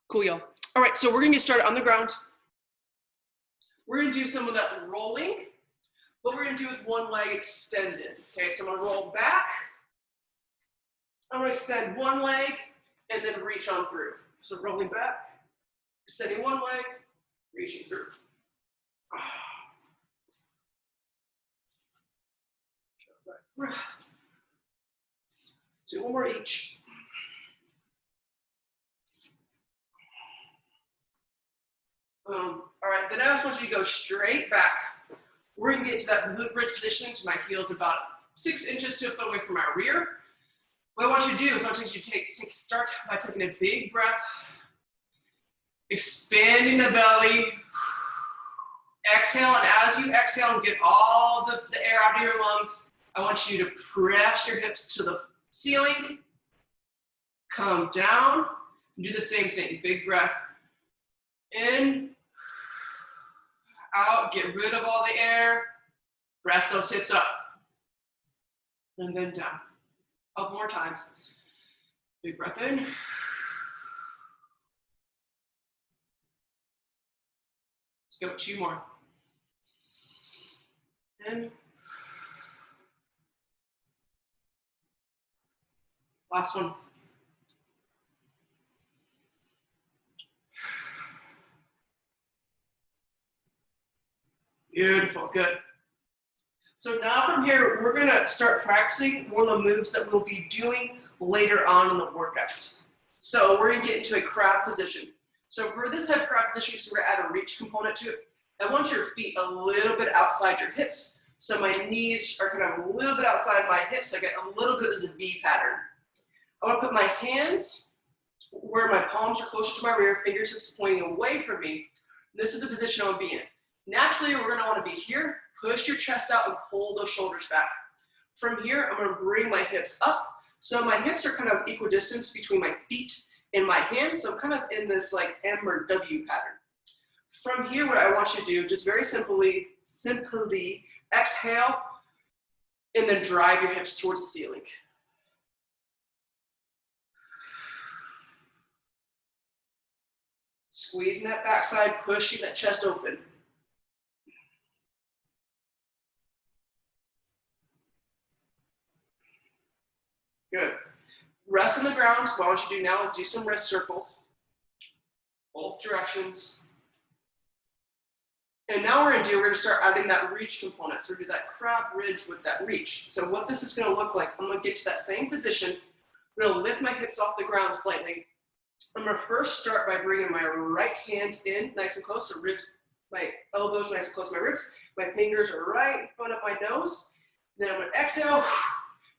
Cool, y'all. All right, so we're gonna get started on the ground. We're gonna do some of that rolling, but we're gonna do it with one leg extended. Okay, so I'm gonna roll back. I'm gonna extend one leg and then reach on through. So rolling back, extending one leg, reaching through. So one more each. All right, then I just want you to go straight back. We're gonna get to that glute bridge position to my heels about 6 inches to a foot away from my rear. What I want you to do is I want you to start by taking a big breath, expanding the belly. Exhale, and as you exhale and get all the air out of your lungs, I want you to press your hips to the ceiling. Come down, and do the same thing. Big breath. In, out, get rid of all the air. Press those hips up. And then down. A couple more times. Big breath in. Let's go 2 more. In. Last one. Beautiful, good. So now from here, we're gonna start practicing one of the moves that we'll be doing later on in the workout. So we're gonna get into a crab position. So for this type of crab position, so we're gonna add a reach component to it. I want your feet a little bit outside your hips. So my knees are kind of a little bit outside my hips. So I get a little bit of this V pattern. I want to put my hands where my palms are closer to my rear, fingertips pointing away from me. This is the position I want to be in. Naturally, we're going to want to be here. Push your chest out and pull those shoulders back. From here, I'm going to bring my hips up. So my hips are kind of equidistant between my feet and my hands. So I'm kind of in this like M or W pattern. From here, what I want you to do, just very simply exhale and then drive your hips towards the ceiling. Squeezing that backside, pushing that chest open. Good. Rest on the ground. What I want you to do now is do some wrist circles, both directions. And now we're going to start adding that reach component. So we do that crab ridge with that reach. So what this is going to look like, I'm going to get to that same position. I'm going to lift my hips off the ground slightly. I'm going to first start by bringing my right hand in nice and close, so ribs, my elbows nice and close to my ribs. My fingers are right in front of my nose. Then I'm going to exhale,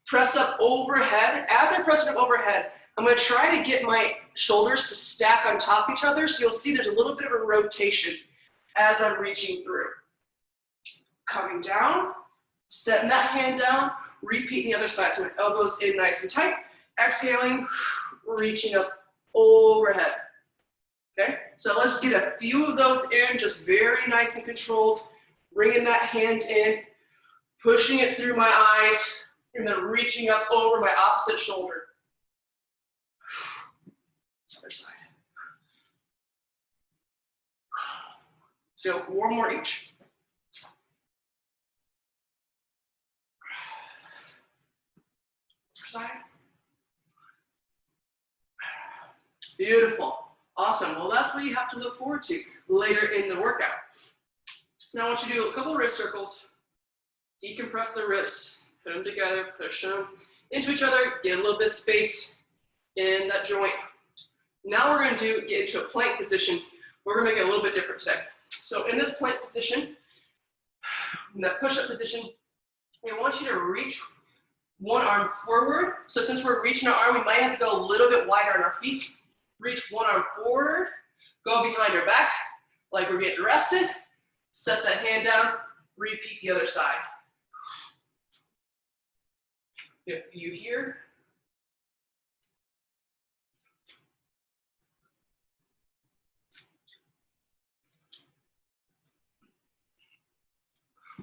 press up overhead. As I press it up overhead, I'm going to try to get my shoulders to stack on top of each other. So you'll see there's a little bit of a rotation as I'm reaching through. Coming down, setting that hand down, repeating the other side. So my elbows in nice and tight. Exhaling, reaching up overhead. Okay, so let's get a few of those in, just very nice and controlled. Bringing that hand in, pushing it through my eyes, and then reaching up over my opposite shoulder. Other side. So 1 more each. Other side. Beautiful. Awesome. Well, that's what you have to look forward to later in the workout. Now I want you to do a couple of wrist circles. Decompress the wrists. Put them together. Push them into each other. Get a little bit of space in that joint. Now we're going to get into a plank position. We're going to make it a little bit different today. So in this plank position, in that push-up position, I want you to reach one arm forward. So since we're reaching our arm, we might have to go a little bit wider on our feet. Reach one arm forward, go behind our back, like we're getting rested. Set that hand down, repeat the other side. Get a few here.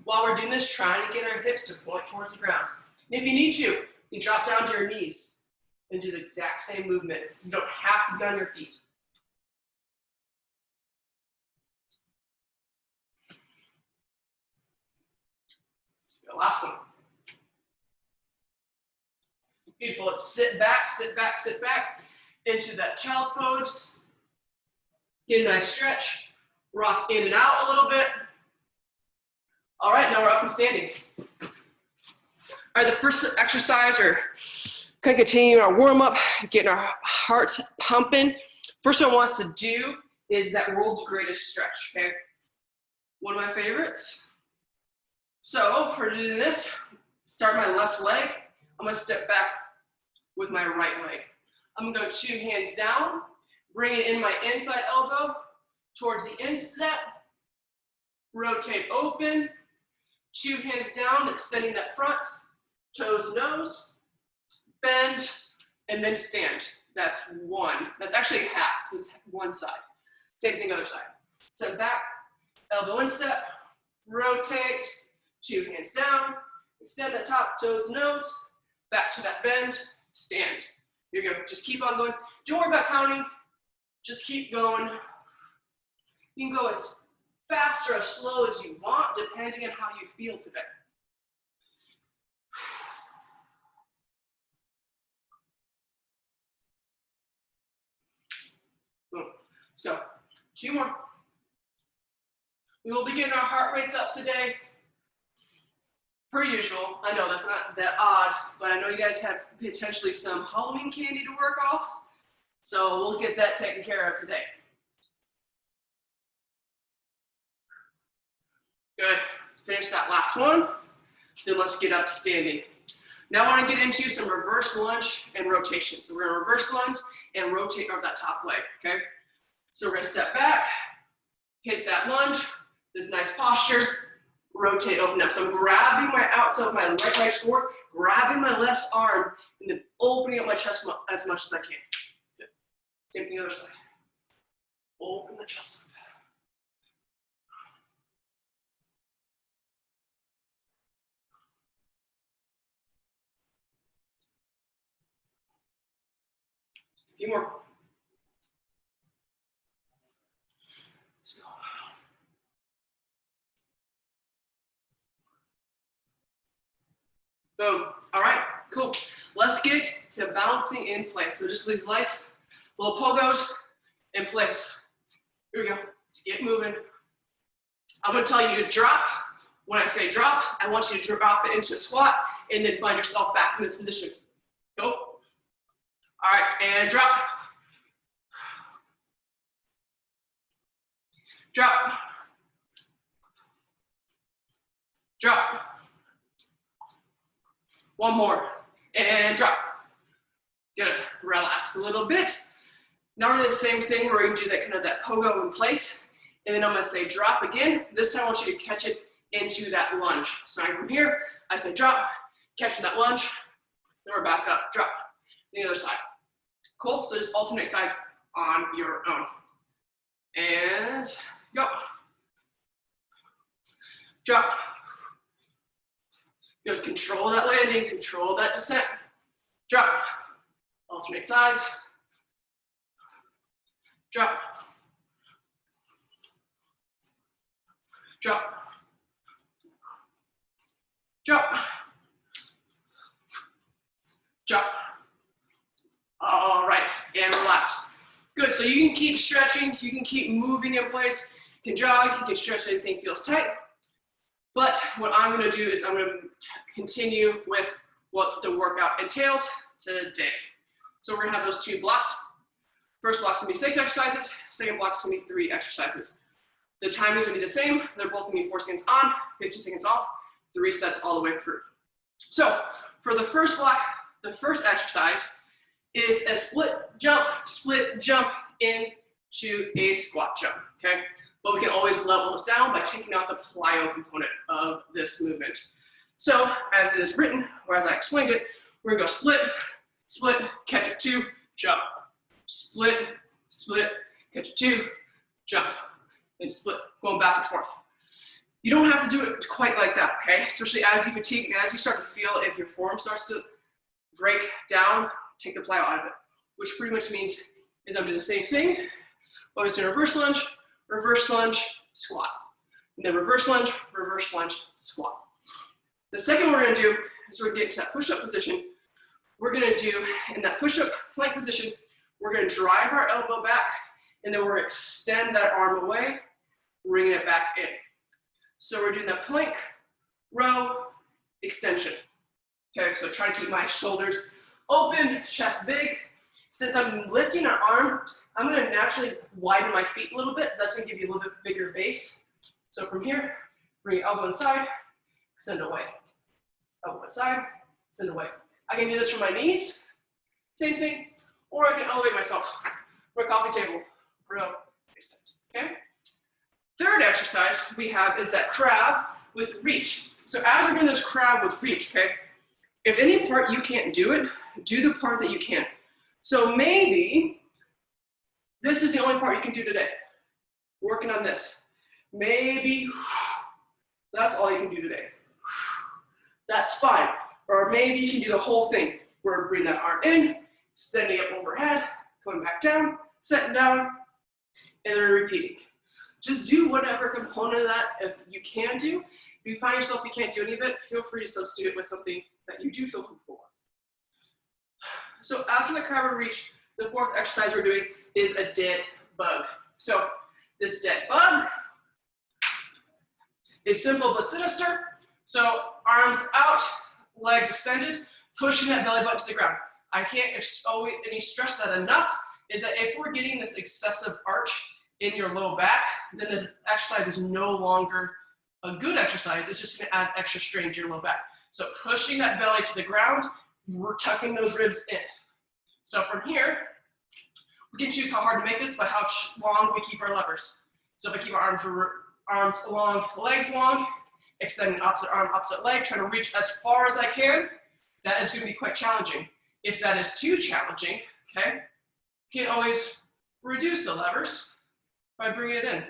While we're doing this, trying to get our hips to point towards the ground. And if you need to, you drop down to your knees and do the exact same movement. You don't have to be on your feet. last one. Beautiful. Let's sit back, sit back, sit back into that child's pose. Get a nice stretch. Rock in and out a little bit. All right, now we're up and standing. All right, the first exercise, or kind of continuing our warm up, getting our hearts pumping. First one I want us to do is that world's greatest stretch, okay? One of my favorites. So for doing this, start my left leg. I'm gonna step back with my right leg. I'm gonna go 2 hands down, bring it in my inside elbow towards the instep, rotate open, 2 hands down, extending that front, toes, nose, bend, and then stand. That's one. That's actually half. This is one side. Same thing other side. Step back, elbow instep, rotate, 2 hands down, extend the top, toes, nose, back to that bend, stand. Here you go. Just keep on going. Don't worry about counting. Just keep going. You can go as fast or as slow as you want, depending on how you feel today. Boom. Let's go. 2 more. We will be getting our heart rates up today. Per usual. I know that's not that odd, but I know you guys have potentially some Halloween candy to work off. So we'll get that taken care of today. Good. Finish that last one. Then let's get up to standing. Now I want to get into some reverse lunge and rotation. So we're going to reverse lunge and rotate over that top leg, okay? So we're going to step back, hit that lunge, this nice posture, rotate, open up. So I'm grabbing my outside of my right leg forward, grabbing my left arm, and then opening up my chest as much as I can. Good. Same thing on the other side. Open the chest up. A few more. Let's go. Boom. All right, cool. Let's get to bouncing in place. So just these nice little pogos in place. Here we go. Let's get moving. I'm going to tell you to drop. When I say drop, I want you to drop it into a squat and then find yourself back in this position. Go. All right, and drop. Drop. Drop. One more, and drop. Good, relax a little bit. Now we're gonna do the same thing, we're gonna do that kind of that pogo in place, and then I'm gonna say drop again. This time I want you to catch it into that lunge. So I'm from here, I say drop, catching that lunge, then we're back up, drop, the other side. Cool, so just alternate sides on your own. And go. Drop. Good, control that landing, control that descent. Drop. Alternate sides. Drop. Drop. Drop. Drop. All right, and relax. Good, so you can keep stretching, you can keep moving in place, you can jog, you can stretch anything feels tight. But what I'm gonna do is I'm gonna continue with what the workout entails today. So we're gonna have those 2 blocks. First block's gonna be 6 exercises, second block's gonna be 3 exercises. The timing's gonna be the same, they're both gonna be 4 seconds on, 15 seconds off, 3 sets all the way through. So for the first block, the first exercise is a split jump into a squat jump, okay? But we can always level this down by taking out the plyo component of this movement. So as it is written, or as I explained it, we're gonna go split, split, catch it 2, jump. Split, split, catch it 2, jump. And split, going back and forth. You don't have to do it quite like that, okay? Especially as you fatigue and as you start to feel if your form starts to break down, take the plyo out of it. Which pretty much means is I'm doing the same thing, but I'm just doing reverse lunge, squat. And then reverse lunge, squat. The second we're gonna do is we're gonna get into that push-up position. We're gonna do, in that push-up plank position, we're gonna drive our elbow back, and then we're gonna extend that arm away, bring it back in. So we're doing that plank, row, extension. Okay, so try to keep my shoulders open, chest big. Since I'm lifting our arm, I'm gonna naturally widen my feet a little bit. That's gonna give you a little bit bigger base. So from here, bring elbow inside, extend away. Elbow inside, extend away. I can do this from my knees, same thing, or I can elevate myself for a coffee table, row, extend, okay? Third exercise we have is that crab with reach. So as we're doing this crab with reach, okay, if any part you can't do it, do the part that you can. So maybe this is the only part you can do today. Working on this. Maybe that's all you can do today. That's fine. Or maybe you can do the whole thing. We're bringing that arm in, extending up overhead, coming back down, setting down, and then repeating. Just do whatever component of that if you can do. If you find yourself you can't do any of it, feel free to substitute it with something that you do feel comfortable with. So after the crab or reach, the fourth exercise we're doing is a dead bug. So this dead bug is simple but sinister. So arms out, legs extended, pushing that belly button to the ground. I can't stress that enough, is that if we're getting this excessive arch in your low back, then this exercise is no longer a good exercise. It's just gonna add extra strain to your low back. So pushing that belly to the ground, we're tucking those ribs in. So from here, we can choose how hard to make this by how long we keep our levers. So if I keep our arms long, legs long, extending opposite arm, opposite leg, trying to reach as far as I can, that is gonna be quite challenging. If that is too challenging, okay, you can always reduce the levers by bringing it in.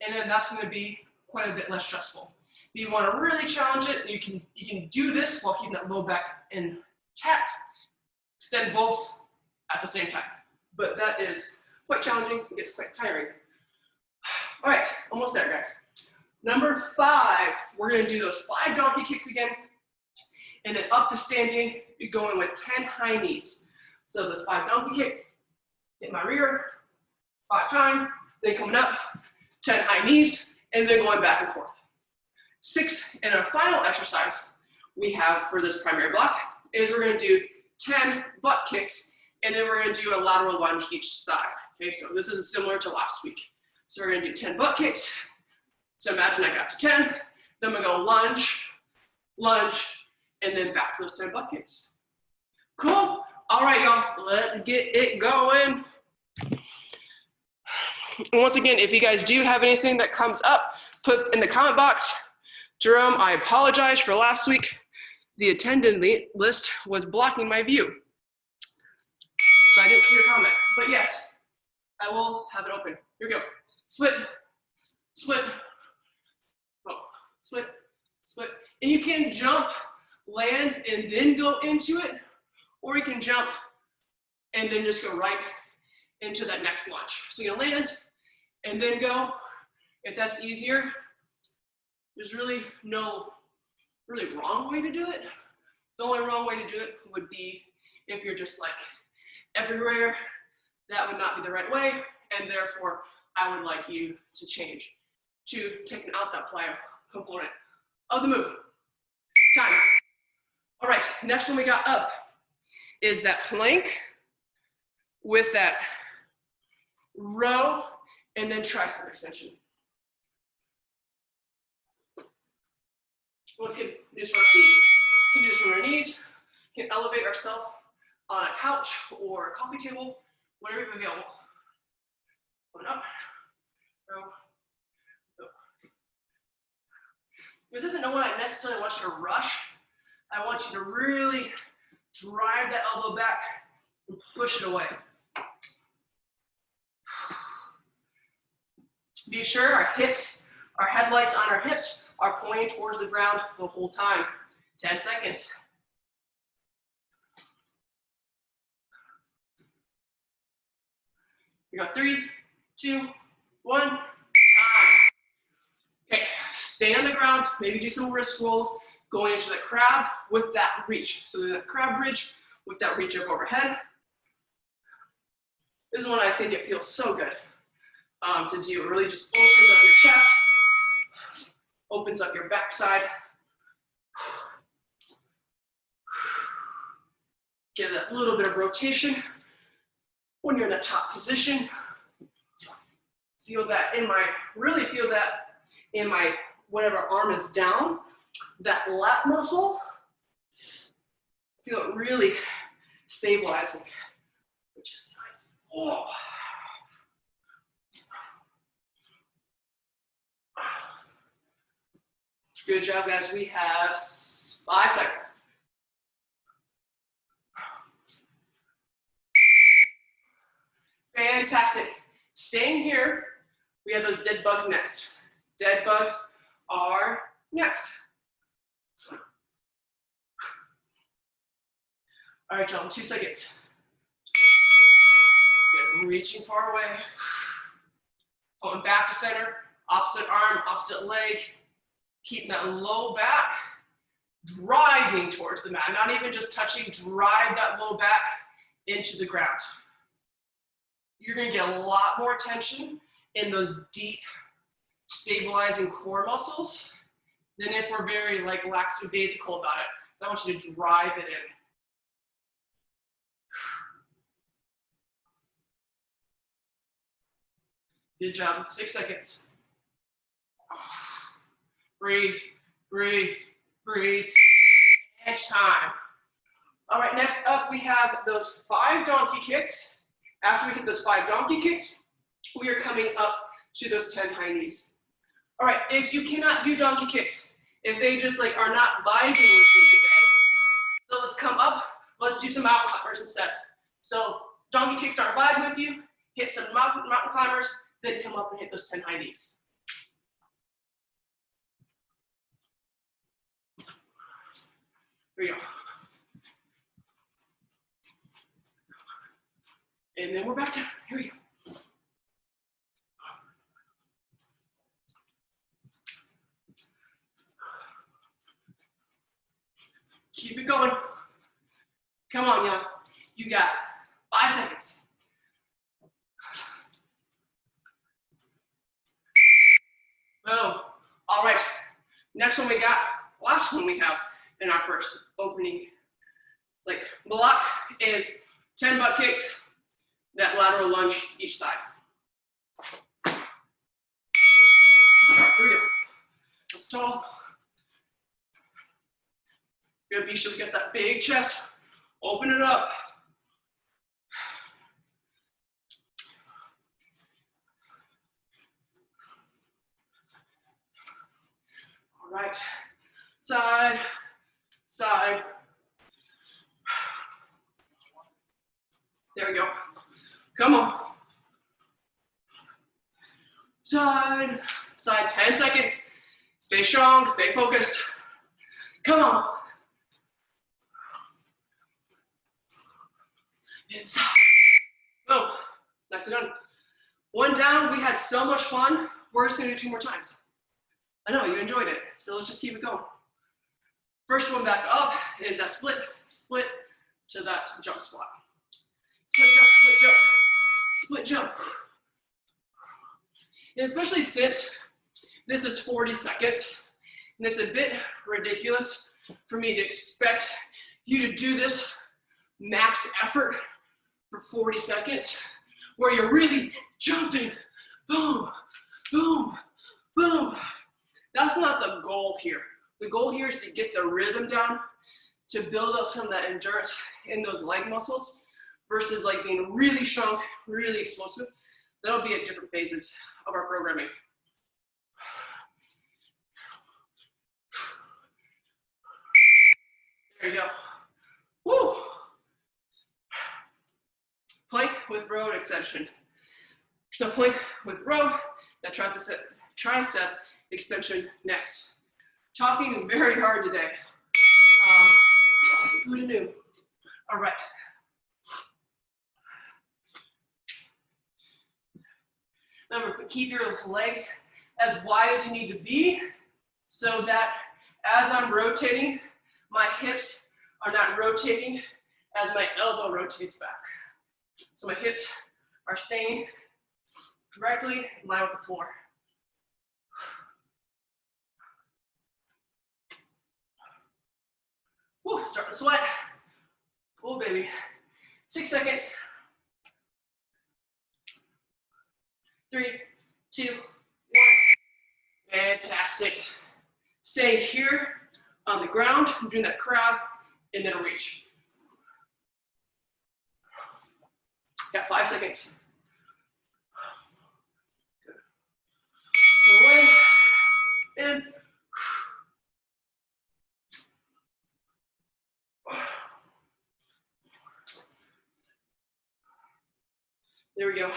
And then that's gonna be quite a bit less stressful. If you wanna really challenge it, you can do this while keeping that low back intact. Extend both at the same time. But that is quite challenging, it gets quite tiring. All right, almost there, guys. Number 5, we're gonna do those 5 donkey kicks again. And then up to standing, you're going with 10 high knees. So those 5 donkey kicks, hit my rear, 5 times, then coming up, 10 high knees, and then going back and forth. 6, and our final exercise we have for this primary block is we're gonna do 10 butt kicks, and then we're gonna do a lateral lunge each side. Okay, so this is similar to last week. So we're gonna do 10 butt kicks. So imagine I got to 10, then I'm gonna go lunge, lunge, and then back to those 10 butt kicks. Cool? All right, y'all, let's get it going. And once again, if you guys do have anything that comes up, put in the comment box. Jerome, I apologize for last week. The attendance list was blocking my view. So I didn't see your comment, but yes, I will have it open. Here we go. Split, split, oh, split, split. And you can jump, land, and then go into it, or you can jump and then just go right into that next lunge. So you land and then go. If that's easier, there's really no wrong way to do it. The only wrong way to do it would be if you're just like everywhere. That would not be the right way, and therefore I would like you to change to taking out that plyo component of the move. Time. All right, next one we got up is that plank with that row and then tricep extension. Once again, do this from our feet, you can do this from our knees, you can elevate ourselves on a couch or a coffee table, whatever you have available. Going up, row, go. This isn't what I necessarily want you to rush. I want you to really drive that elbow back and push it away. Be sure our hips, our headlights on our hips are pointing towards the ground the whole time. 10 seconds. We got 3, 2, 1, time. Okay, stay on the ground, maybe do some wrist rolls, going into the crab with that reach. So that crab bridge with that reach up overhead. This is one I think it feels so good to do. It really just opens up your chest, opens up your backside. Get that little bit of rotation when you're in the top position. Feel that in my, really feel that in my, whatever arm is down, that lat muscle. Feel it really stabilizing, which is nice. Oh. Good job, guys. We have 5 seconds. Fantastic. Staying here, we have those dead bugs next. Dead bugs are next. All right, y'all, 2 seconds. Good. Reaching far away. Going back to center, opposite arm, opposite leg. Keep that low back, driving towards the mat. Not even just touching, drive that low back into the ground. You're gonna get a lot more tension in those deep, stabilizing core muscles than if we're very like lackadaisical about it. So I want you to drive it in. Good job, 6 seconds. Breathe, breathe, breathe, and time. All right, next up we have those 5 donkey kicks. After we hit those 5 donkey kicks, we are coming up to those 10 high knees. All right, if you cannot do donkey kicks, if they just like are not vibing with you today, so let's come up, let's do some mountain climbers instead. So donkey kicks aren't vibing with you, hit some mountain climbers, then come up and hit those 10 high knees. Here we go. And then we're back down. Here we go. Keep it going. Come on, y'all. You got 5 seconds. Boom. All right. Next one we got, last one we have in our first opening like block is 10 butt kicks, that lateral lunge each side. All right, here we go. Let's tall. Good, be sure to get that big chest. Open it up. All right, side, side. There we go. Come on. Side, side, 10 seconds. Stay strong, stay focused. Come on. Inside. Boom. Nicely done. One down, we had so much fun. We're just gonna do 2 more times. I know, you enjoyed it, so let's just keep it going. First one back up is that split to that jump squat. Split jump, split jump, split jump. And especially since this is 40 seconds, and it's a bit ridiculous for me to expect you to do this max effort for 40 seconds, where you're really jumping, boom, boom, boom. That's not the goal here. The goal here is to get the rhythm down, to build up some of that endurance in those leg muscles, versus like being really strong, really explosive. That'll be at different phases of our programming. There you go. Woo! Plank with row extension. So plank with row, that tricep extension next. Talking is very hard today. Who knew? All right. Remember, keep your legs as wide as you need to be so that as I'm rotating, my hips are not rotating as my elbow rotates back. So my hips are staying directly in line with the floor. Whew, starting to sweat. Cool, baby. 6 seconds. 3, 2, 1. Fantastic. Stay here on the ground. I'm doing that crab and then a reach. Got 5 seconds. Good. Away. In. There we go.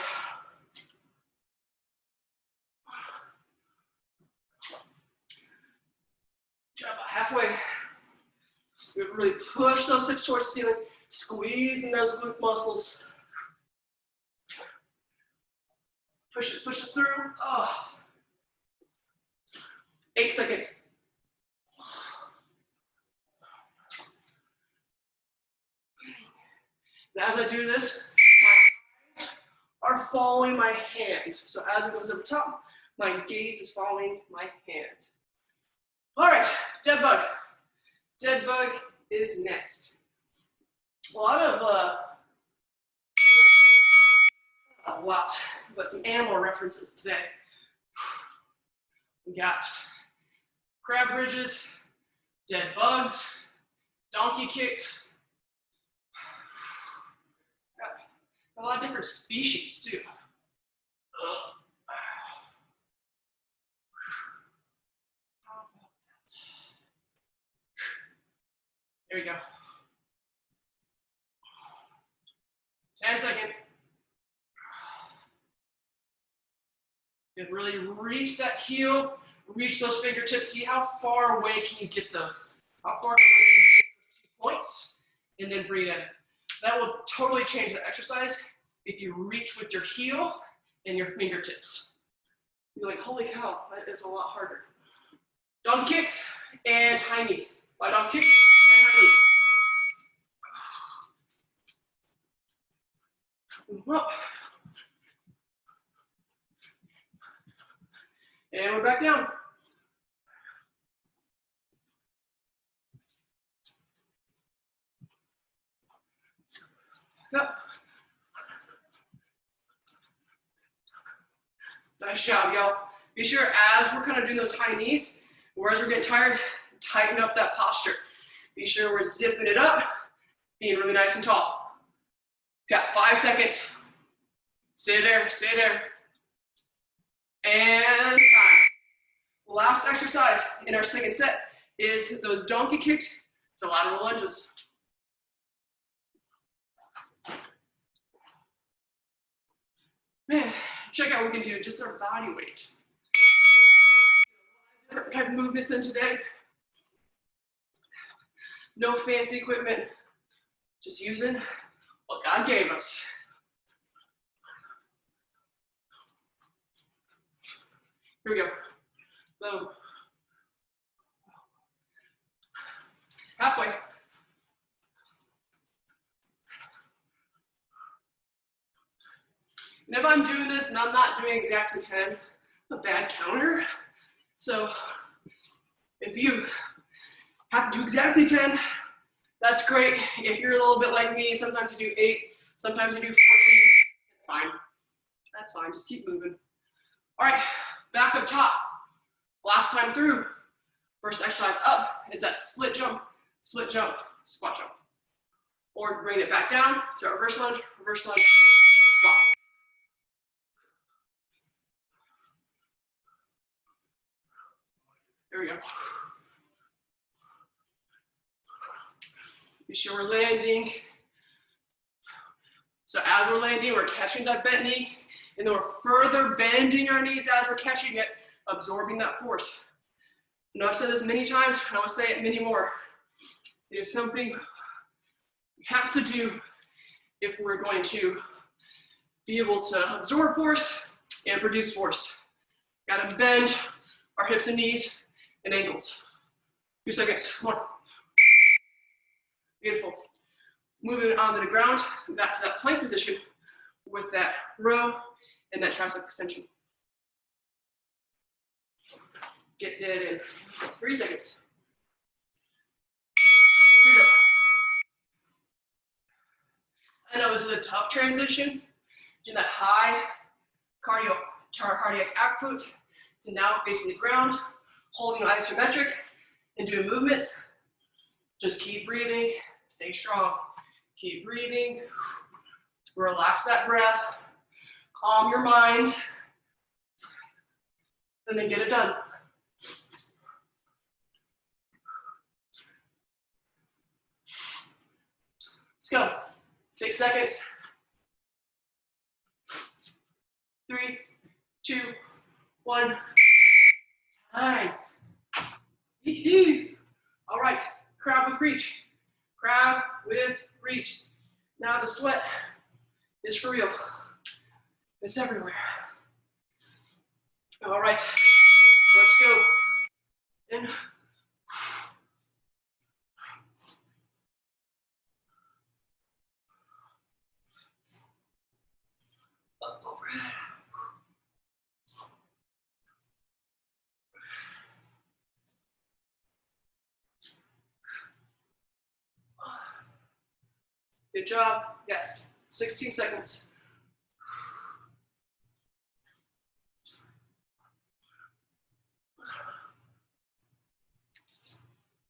Drop about halfway. We really push those hips towards the ceiling, squeezing those glute muscles. Push it through. Oh. 8 seconds. And as I do this, my eyes are following my hand. So as it goes over top, my gaze is following my hand. All right, dead bug. Dead bug is next. A lot, but some animal references today. We got crab bridges, dead bugs, donkey kicks. Got a lot of different species too. There we go. 10 seconds. Good, really reach that heel, reach those fingertips. See how far away can you get those? How far can you get those 2 points? And then breathe in. That will totally change the exercise if you reach with your heel and your fingertips. You're like, holy cow, that is a lot harder. Donkey kicks and high knees. By donkey kicks and high knees. Move up. And we're back down. Back up. Nice job, y'all. Be sure as we're kind of doing those high knees, or as we're getting tired, tighten up that posture. Be sure we're zipping it up, being really nice and tall. Got 5 seconds. Stay there, stay there. And time. Last exercise in our second set is those donkey kicks to lateral lunges. Man, check out what we can do just our body weight. Different type of movements in today. No fancy equipment, just using what God gave us. Here we go. Boom. Halfway. And if I'm doing this and I'm not doing exactly 10, I'm a bad counter. So if you have to do exactly 10, that's great. If you're a little bit like me, sometimes you do 8, sometimes you do 14. It's fine. That's fine. Just keep moving. All right, back up top. Last time through, first exercise up is that split jump, squat jump. Or bring it back down to reverse lunge, squat. There we go. Be sure we're landing. So as we're landing, we're catching that bent knee, and then we're further bending our knees as we're catching it, absorbing that force. You know, I've said this many times, and I will say it many more. It is something we have to do if we're going to be able to absorb force and produce force. Gotta bend our hips and knees and ankles. 2 seconds. 1. Beautiful. Moving on to the ground, back to that plank position with that row and that tricep extension. Get it in. 3 seconds. Here we go. I know this is a tough transition. Do that high cardiac output. So now facing the ground, holding isometric, and doing movements. Just keep breathing, stay strong. Keep breathing, relax that breath, calm your mind, and then get it done. Let's go. 6 seconds. 3, 2, 1. Time. All right, crab with reach. Crab with reach. Now the sweat is for real. It's everywhere. All right, let's go. In. Good job. Yeah, 16 seconds.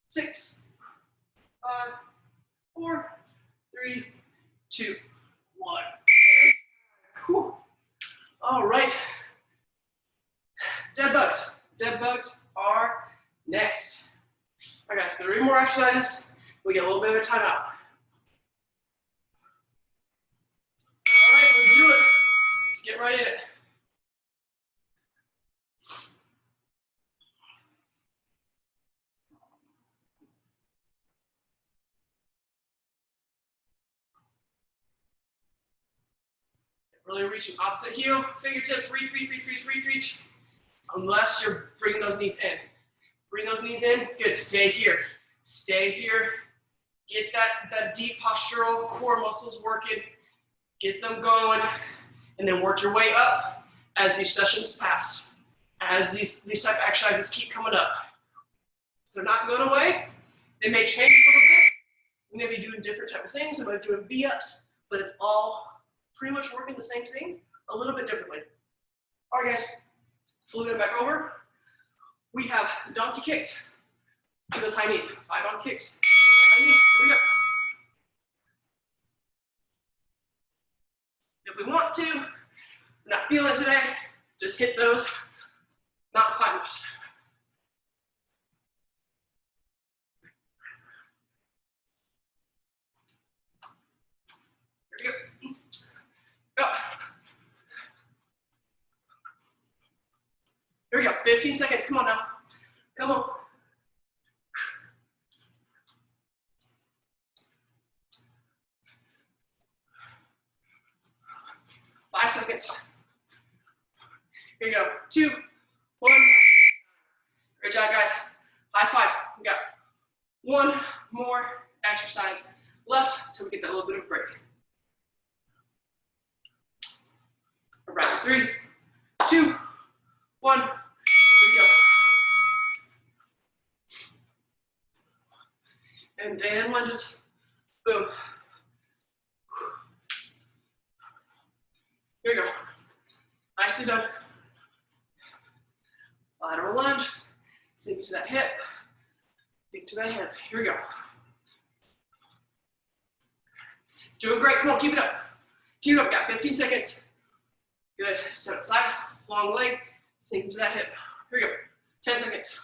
Six, 5, 4, 3, 2, 1. Whew. All right. Dead bugs. Dead bugs are next. All right, guys, 3 more exercises. We get a little bit of a timeout. All right, let's do it. Let's get right in it. Really reaching opposite heel, fingertips, reach. Unless you're bringing those knees in. Bring those knees in, good, stay here. Stay here, get that deep postural core muscles working, get them going, and then work your way up as these sessions pass, as these type of exercises keep coming up. So they're not going away, they may change a little bit, we may be doing different type of things, we might be doing V-ups, but it's all pretty much working the same thing, a little bit differently. All right, guys, flip it back over. We have donkey kicks to those high knees. 5 donkey kicks, high knees, here we go. If we want to, not feeling it today, just hit those mountain climbers. Here we go. Go. Here we go, 15 seconds, come on now. Come on. Five seconds. Here we go, 2, 1. Great job, guys. High five. We got 1 more exercise left until we get that little bit of break. All right, 3, 2, 1. Here we go. And then lunges. Boom. Here we go. Nicely done. Lateral lunge. Sink to that hip. Sink to that hip. Here we go. Doing great. Come on, keep it up. Keep it up. Got 15 seconds. Good. Step aside. Long leg. Sink to that hip. Here we go. 10 seconds.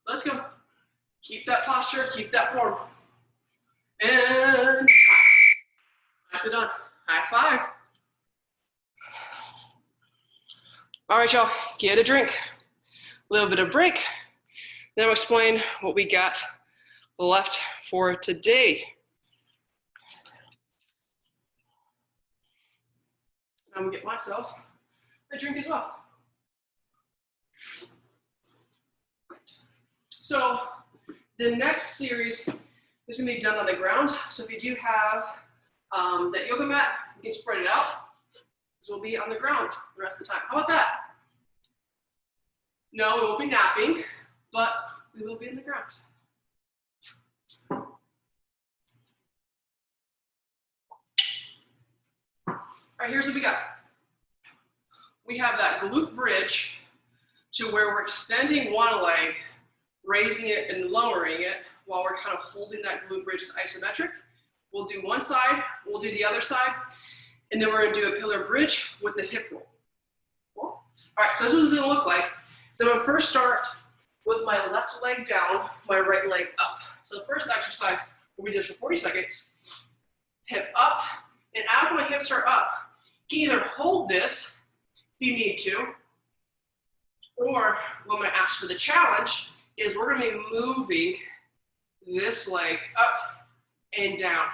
Let's go. Keep that posture. Keep that form. And nicely done. High five. All right, y'all. Get a drink. A little bit of break. Then I'll explain what we got left for today. I'm gonna get myself a drink as well. So the next series is going to be done on the ground. So if you do have that yoga mat, you can spread it out. So we'll be on the ground the rest of the time. How about that? No, we won't be napping, but we will be on the ground. All right, here's what we got. We have that glute bridge to where we're extending one leg, raising it and lowering it while we're kind of holding that glute bridge to isometric. We'll do one side, we'll do the other side, and then we're gonna do a pillar bridge with the hip roll. Cool? All right, so this is what it's gonna look like. So I'm gonna first start with my left leg down, my right leg up. So the first exercise will be just for 40 seconds. Hip up, and as my hips are up, you can either hold this if you need to, or what I'm gonna ask for the challenge is we're gonna be moving this leg up and down.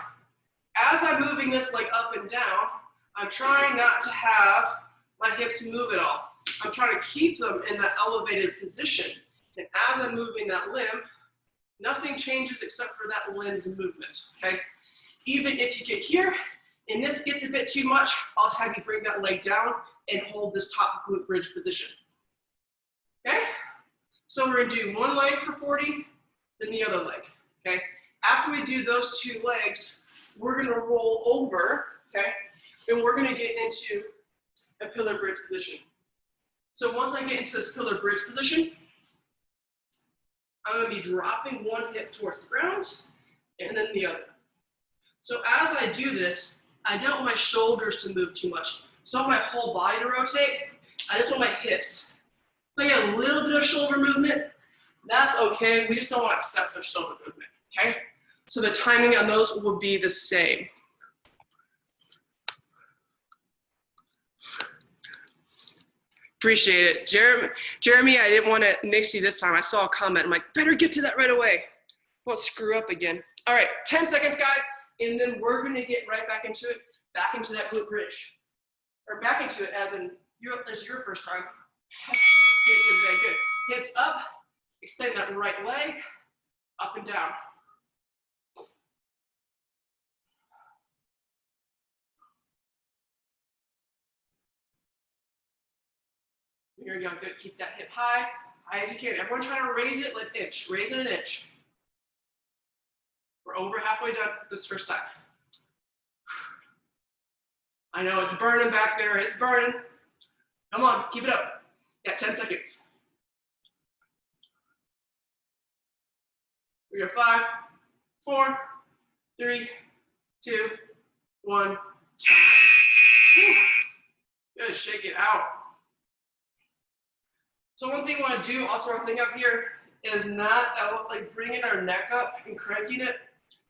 As I'm moving this leg up and down, I'm trying not to have my hips move at all. I'm trying to keep them in that elevated position. And as I'm moving that limb, nothing changes except for that limb's movement, okay? Even if you get here, and this gets a bit too much, I'll just have you bring that leg down and hold this top glute bridge position. Okay? So we're gonna do one leg for 40, then the other leg, okay? After we do those two legs, we're gonna roll over, okay? And we're gonna get into a pillar bridge position. So once I get into this pillar bridge position, I'm gonna be dropping one hip towards the ground and then the other. So as I do this, I don't want my shoulders to move too much. So I want my whole body to rotate. I just want my hips. If I get a little bit of shoulder movement, that's okay. We just don't want excessive shoulder movement, okay? So the timing on those will be the same. Appreciate it. Jeremy, I didn't want to mix you this time. I saw a comment. I'm like, better get to that right away. Won't screw up again. All right, 10 seconds, guys. And then we're going to get right back into it, back into that glute bridge. Or back into it as in, this is your first time. Get to today, good. Hips up, extend that right leg, up and down. Here we go, good. Keep that hip high as you can. Everyone try to raise it like an inch. Raise it an inch. We're over halfway done with this first side. I know it's burning back there. It's burning. Come on, keep it up. Yeah, 10 seconds. We are 5, 4, 3, 2, 1. Time. Good, shake it out. So one thing I want to do, also one thing up here, is not like bringing our neck up and cranking it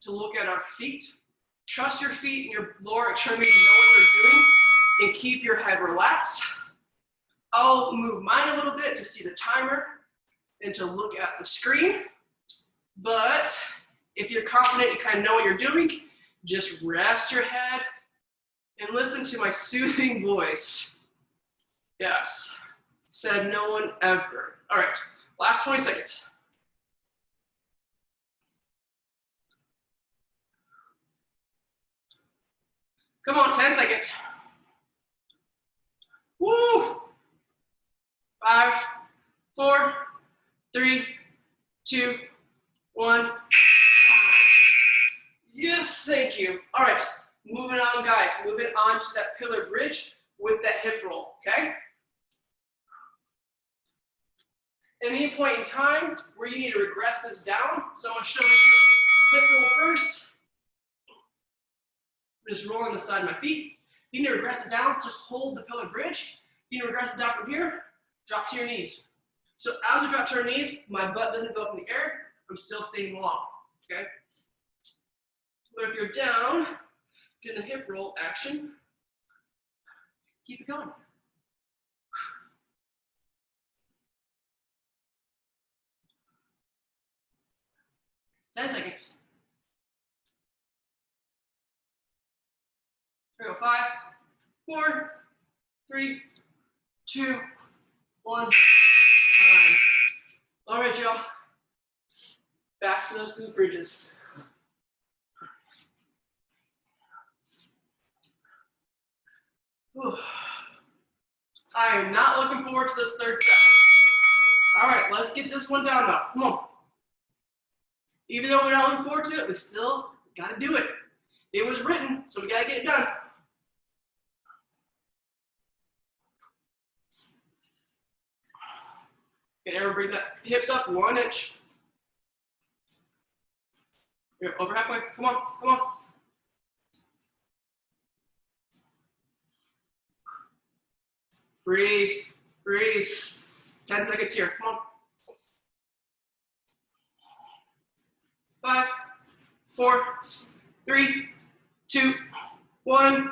to look at our feet. Trust your feet and your lower extremities to know what they're doing and keep your head relaxed. I'll move mine a little bit to see the timer and to look at the screen. But if you're confident you kind of know what you're doing, just rest your head and listen to my soothing voice. Yes, said no one ever. All right, last 20 seconds. Come on, 10 seconds. Woo! 5, 4, 3, 2, 1. Yes, thank you. All right, moving on, guys. Moving on to that pillar bridge with that hip roll, okay? At any point in time where you need to regress this down, so I'm gonna show you hip roll first. Just rolling the side of my feet. You need to regress it down, just hold the pillar bridge. You need to regress it down from here, drop to your knees. So as we drop to our knees, my butt doesn't go up in the air, I'm still staying long, okay? But if you're down, doing the hip roll action, keep it going. Ten seconds. Here we go, 5, 4, 3, 2, 1. All right, y'all. Back to those glute bridges. Whew. I am not looking forward to this third set. All right, let's get this one down now. Come on. Even though we're not looking forward to it, we still gotta do it. It was written, so we gotta get it done. Okay, everyone bring that hips up 1 inch. Here, over halfway. Come on, come on. Breathe, breathe. 10 seconds here. Come on. 5, 4, 3, 2, 1.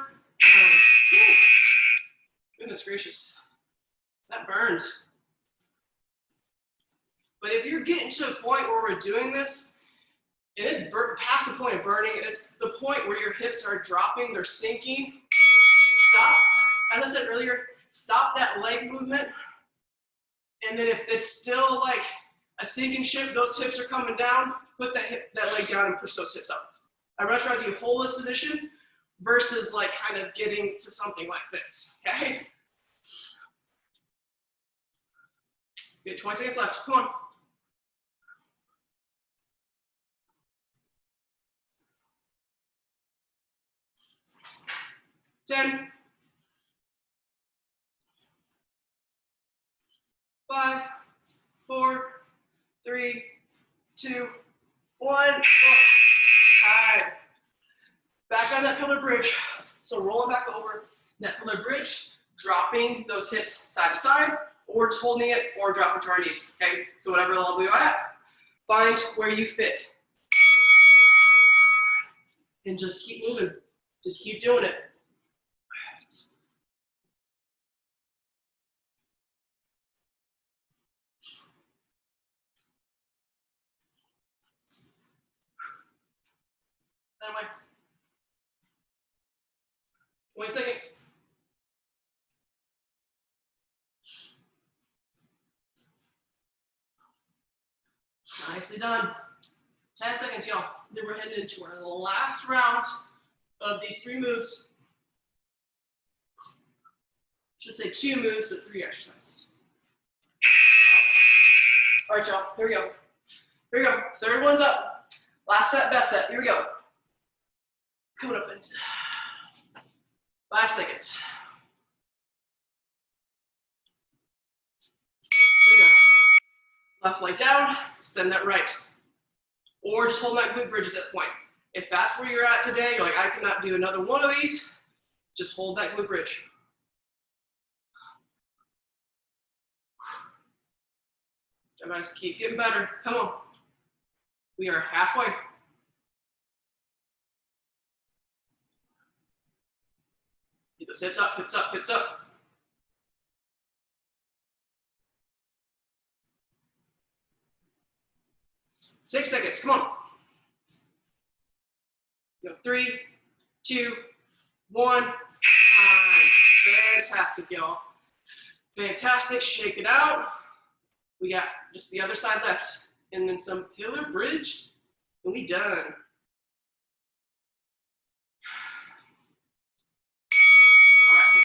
Goodness gracious. That burns. But if you're getting to a point where we're doing this, and it's past the point of burning, it's the point where your hips are dropping, they're sinking, stop. As I said earlier, stop that leg movement. And then if it's still like a sinking ship, those hips are coming down, put that leg down and push those hips up. I'd much rather you hold this position versus like kind of getting to something like this, okay? Good, 20 seconds left, come on. 10, 5, 4, 3, 2, 1. Time. Back on that pillar bridge. So rolling back over that pillar bridge, dropping those hips side to side, or just holding it, or dropping to our knees. Okay, so whatever level you're at, find where you fit. And just keep moving. Just keep doing it. That way. 20 seconds. Nicely done. 10 seconds, y'all. Then we're heading into our last round of these 3 moves. Should say 2 moves, but 3 exercises. All right, y'all. Here we go. Here we go. Third one's up. Last set, best set. Here we go. Coming up in 5 seconds. Here we go. Left leg down, extend that right. Or just hold that glute bridge at that point. If that's where you're at today, you're like, I cannot do another one of these, just hold that glute bridge. You guys keep getting better. Come on. We are halfway. Keep those hips up, hips up, hips up. Six seconds, come on. Go 3, 2, 1. Time. Fantastic, y'all. Fantastic, shake it out. We got just the other side left. And then some pillar bridge, and we done. All right.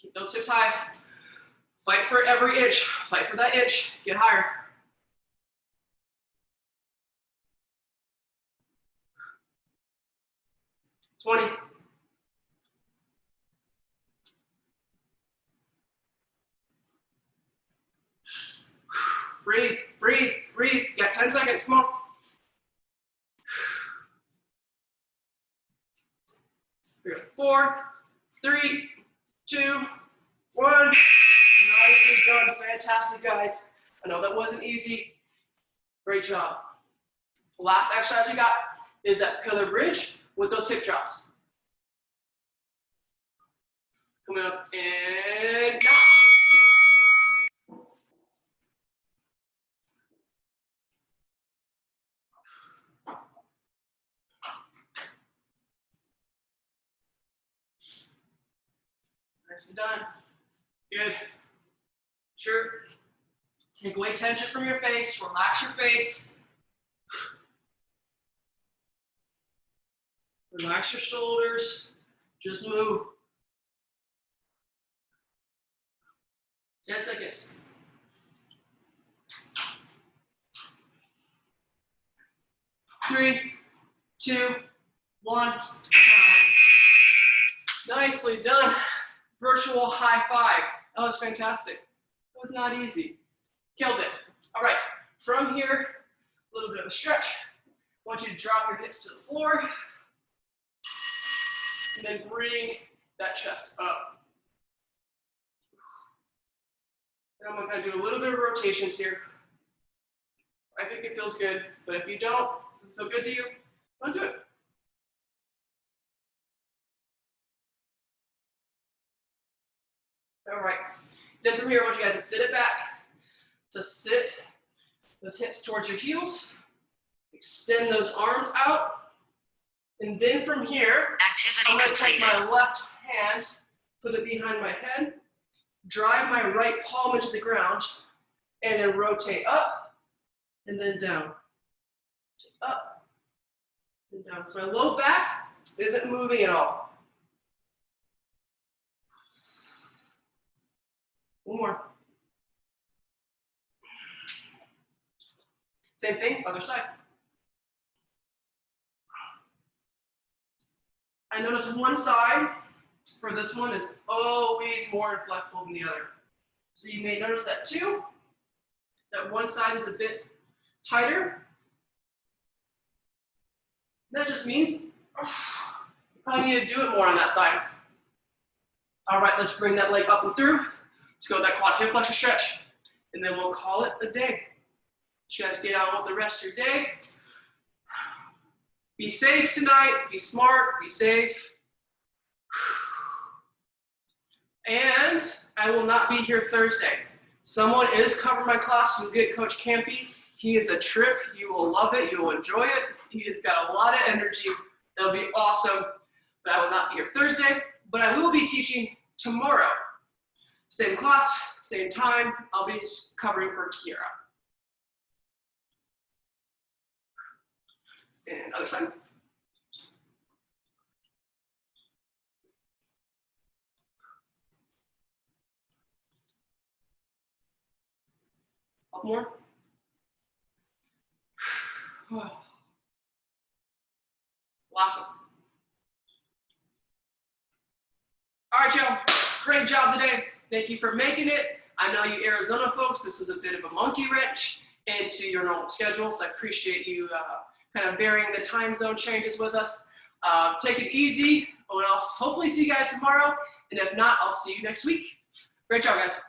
Keep those hips high. Fight for every inch. Fight for that inch. Get higher. Twenty. Breathe, breathe, breathe. You got 10 seconds. Come on. Here we go. 4, 3, 2, 1. Nicely done. Fantastic, guys. I know that wasn't easy. Great job. The last exercise we got is that pillar bridge with those hip drops. Coming up and down. Nicely done. Good. Sure. Take away tension from your face. Relax your face. Relax your shoulders. Just move. 10 seconds. 3, 2, 1. Nicely done. Virtual high five. That was fantastic. That was not easy. Killed it. All right. From here, a little bit of a stretch. I want you to drop your hips to the floor. And then bring that chest up. And I'm going to do a little bit of rotations here. I think it feels good, but if you don't, if it feels good to you, don't do it. All right. Then from here, I want you guys to sit it back. So sit those hips towards your heels. Extend those arms out. And then from here, I'm going to take my left hand, put it behind my head, drive my right palm into the ground, and then rotate up, and then down. Up, and down. So my low back isn't moving at all. One more. Same thing, other side. I notice one side for this one is always more inflexible than the other. So you may notice that too, that one side is a bit tighter. That just means you probably need to do it more on that side. All right, let's bring that leg up and through. Let's go with that quad hip flexor stretch, and then we'll call it a day. You guys get on with the rest of your day. Be safe tonight, be smart, be safe. And I will not be here Thursday. Someone is covering my class. You'll get Coach Campy. He is a trip. You will love it. You will enjoy it. He has got a lot of energy. That'll be awesome. But I will not be here Thursday. But I will be teaching tomorrow. Same class, same time. I'll be covering for Kiera. And other side. Up more. Last one. All right, y'all. Great job today. Thank you for making it. I know you Arizona folks, this is a bit of a monkey wrench into your normal schedule, so I appreciate you kind of bearing the time zone changes with us. Take it easy, and I'll hopefully see you guys tomorrow, and if not, I'll see you next week. Great job, guys.